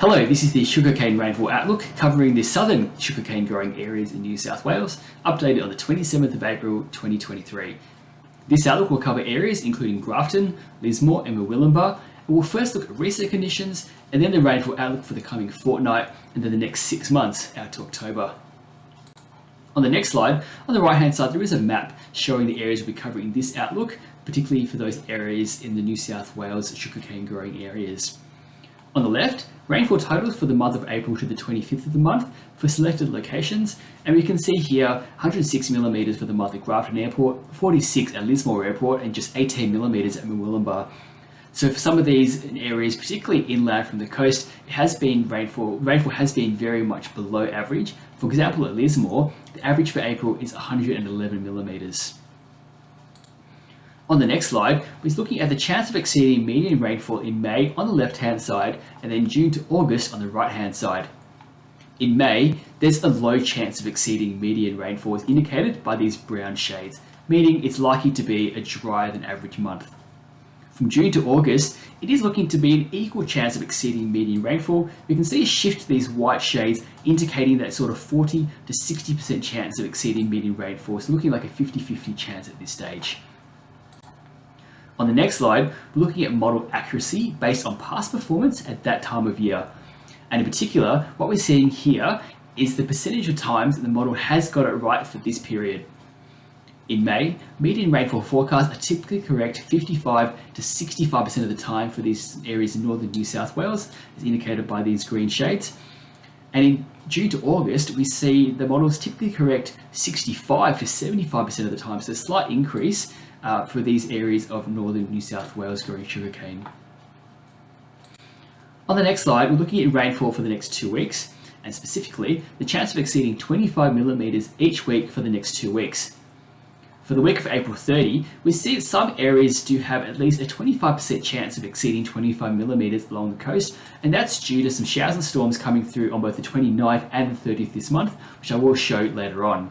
Hello, this is the sugarcane rainfall outlook covering the southern sugarcane growing areas in New South Wales, updated on the 27th of April 2023. This outlook will cover areas including Grafton, Lismore and Murwillumbah, and we'll first look at recent conditions and then the rainfall outlook for the coming fortnight and then the next 6 months out to October. On the next slide, on the right hand side there is a map showing the areas we'll be covering in this outlook, particularly for those areas in the New South Wales sugarcane growing areas. On the left, rainfall totals for the month of April to the 25th of the month for selected locations, and we can see here 106 millimetres for the month at Grafton Airport, 46 at Lismore Airport, and just 18 millimetres at Murwillumbah. So for some of these areas, particularly inland from the coast, it has been rainfall has been very much below average. For example, at Lismore, the average for April is 111 millimetres. On the next slide, we're looking at the chance of exceeding median rainfall in May on the left-hand side and then June to August on the right-hand side. In May, there's a low chance of exceeding median rainfall as indicated by these brown shades, meaning it's likely to be a drier than average month. From June to August, it is looking to be an equal chance of exceeding median rainfall. We can see a shift to these white shades indicating that sort of 40 to 60% chance of exceeding median rainfall, so looking like a 50-50 chance at this stage. On the next slide, we're looking at model accuracy based on past performance at that time of year. And in particular, what we're seeing here is the percentage of times that the model has got it right for this period. In May, median rainfall forecasts are typically correct 55 to 65% of the time for these areas in northern New South Wales, as indicated by these green shades. And in June to August, we see the models typically correct 65 to 75% of the time, so a slight increase for these areas of northern New South Wales growing sugarcane. On the next slide, we're looking at rainfall for the next 2 weeks, and specifically the chance of exceeding 25 millimetres each week for the next 2 weeks. For the week of April 30, we see that some areas do have at least a 25% chance of exceeding 25 millimetres along the coast, and that's due to some showers and storms coming through on both the 29th and the 30th this month, which I will show later on.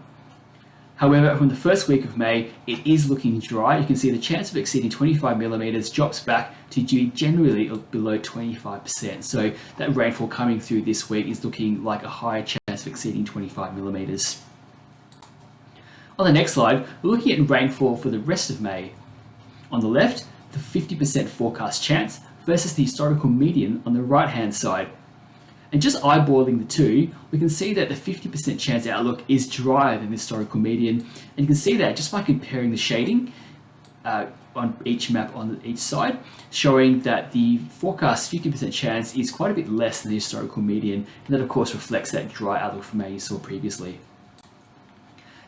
However, from the first week of May, it is looking dry. You can see the chance of exceeding 25 millimetres drops back to generally below 25%. So that rainfall coming through this week is looking like a higher chance of exceeding 25 millimetres. On the next slide, we're looking at rainfall for the rest of May. On the left, the 50% forecast chance versus the historical median on the right-hand side. And just eyeballing the two, we can see that the 50% chance outlook is drier than the historical median. And you can see that just by comparing the shading on each map on each side, showing that the forecast 50% chance is quite a bit less than the historical median. And that of course reflects that dry outlook for May you saw previously.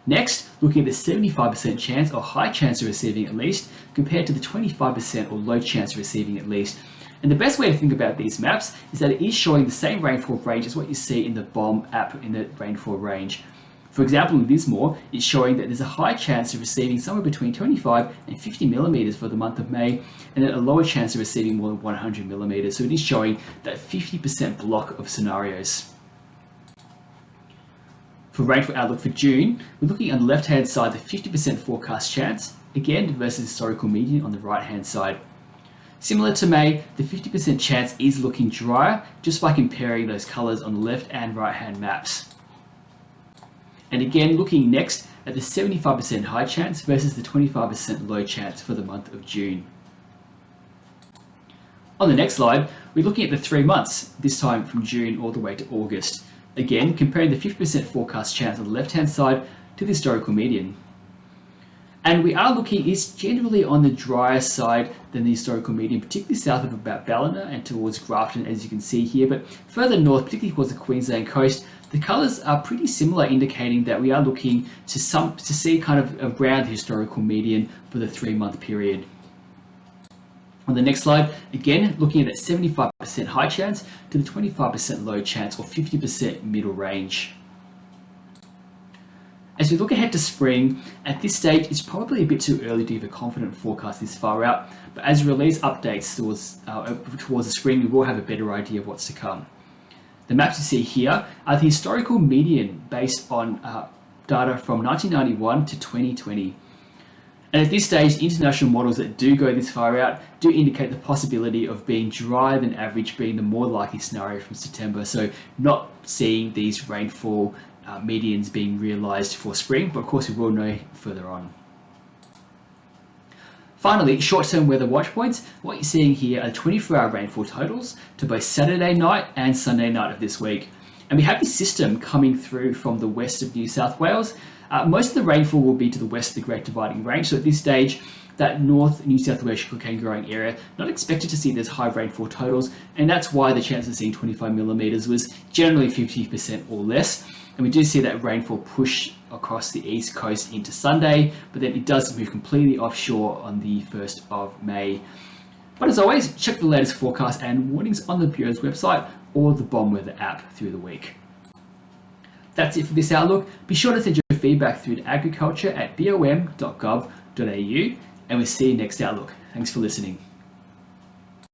Next, looking at the 75% chance or high chance of receiving at least compared to the 25% or low chance of receiving at least. And the best way to think about these maps is that it is showing the same rainfall range as what you see in the BOM app in the rainfall range. For example, in Lismore, it's showing that there's a high chance of receiving somewhere between 25 and 50 millimetres for the month of May, and then a lower chance of receiving more than 100 millimetres. So it is showing that 50% block of scenarios. For rainfall outlook for June, we're looking on the left-hand side the 50% forecast chance, again versus historical median on the right-hand side. Similar to May, the 50% chance is looking drier just by comparing those colours on the left and right-hand maps. And again, looking next at the 75% high chance versus the 25% low chance for the month of June. On the next slide, we're looking at the 3 months, this time from June all the way to August. Again, comparing the 50% forecast chance on the left-hand side to the historical median. And we are looking, it's generally on the drier side than the historical median, particularly south of about Ballina and towards Grafton, as you can see here. But further north, particularly towards the Queensland coast, the colours are pretty similar, indicating that we are looking to see kind of around the historical median for the 3-month period. On the next slide, again, looking at that 75% high chance to the 25% low chance or 50% middle range. As we look ahead to spring, at this stage, it's probably a bit too early to give a confident forecast this far out, but as we release updates towards the spring, we will have a better idea of what's to come. The maps you see here are the historical median based on data from 1991 to 2020. And at this stage, international models that do go this far out do indicate the possibility of being drier than average being the more likely scenario from September. So not seeing these rainfall medians being realised for spring, but of course we will know further on. Finally, short-term weather watch points. What you're seeing here are 24-hour rainfall totals to both Saturday night and Sunday night of this week. And we have this system coming through from the west of New South Wales. Most of the rainfall will be to the west of the Great Dividing Range. So at this stage, that North New South Wales sugarcane growing area, not expected to see those high rainfall totals. And that's why the chance of seeing 25 millimetres was generally 50% or less. And we do see that rainfall push across the east coast into Sunday, but then it does move completely offshore on the 1st of May. But as always, check the latest forecast and warnings on the Bureau's website or the Bomb Weather app through the week. That's it for this outlook. Be sure to send your feedback through to agriculture@bom.gov.au, and we'll see you next outlook. Thanks for listening.